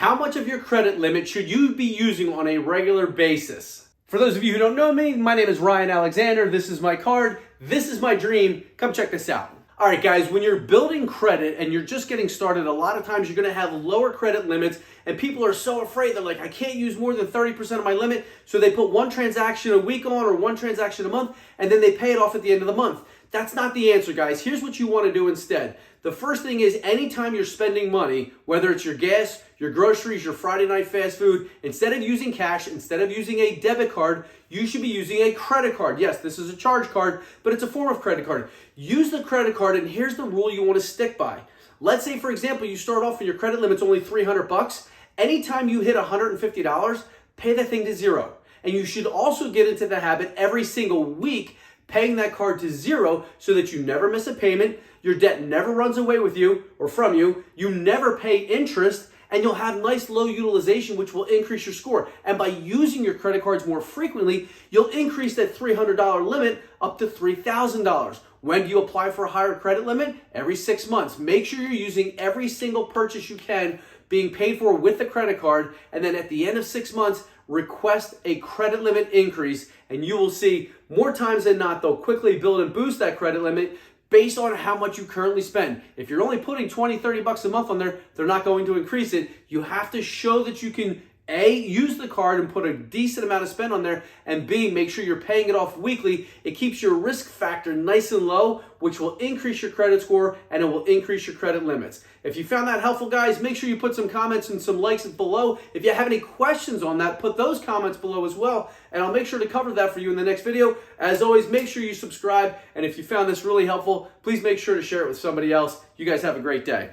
How much of your credit limit should you be using on a regular basis? For those of you who don't know me, my name is Ryan Alexander. This is my card. This is my dream. Come check this out. All right, guys, when you're building credit and you're just getting started, a lot of times you're going to have lower credit limits, and people are so afraid. They're like, I can't use more than 30% of my limit. So they put one transaction a week on or one transaction a month, and then they pay it off at the end of the month. That's not the answer, guys. Here's what you want to do instead. The first thing is, anytime you're spending money, whether it's your gas, your groceries, your Friday night fast food, instead of using cash, instead of using a debit card, you should be using a credit card. Yes, this is a charge card, but it's a form of credit card. Use the credit card, and here's the rule you want to stick by. Let's say, for example, you start off and your credit limit's only $300. Anytime you hit $150, pay that thing to zero. And you should also get into the habit every single week paying that card to zero so that you never miss a payment, your debt never runs away with you or from you, you never pay interest, and you'll have nice low utilization, which will increase your score. And by using your credit cards more frequently, you'll increase that $300 limit up to $3,000. When do you apply for a higher credit limit? Every 6 months. Make sure you're using every single purchase you can being paid for with the credit card, and then at the end of 6 months, request a credit limit increase, and you will see more times than not, they'll quickly build and boost that credit limit based on how much you currently spend. If you're only putting 20, 30 bucks a month on there, they're not going to increase it. You have to show that you can A, use the card and put a decent amount of spend on there, and B, make sure you're paying it off weekly. It keeps your risk factor nice and low, which will increase your credit score, and it will increase your credit limits. If you found that helpful, guys, make sure you put some comments and some likes below. If you have any questions on that, put those comments below as well, and I'll make sure to cover that for you in the next video. As always, make sure you subscribe, and if you found this really helpful, please make sure to share it with somebody else. You guys have a great day.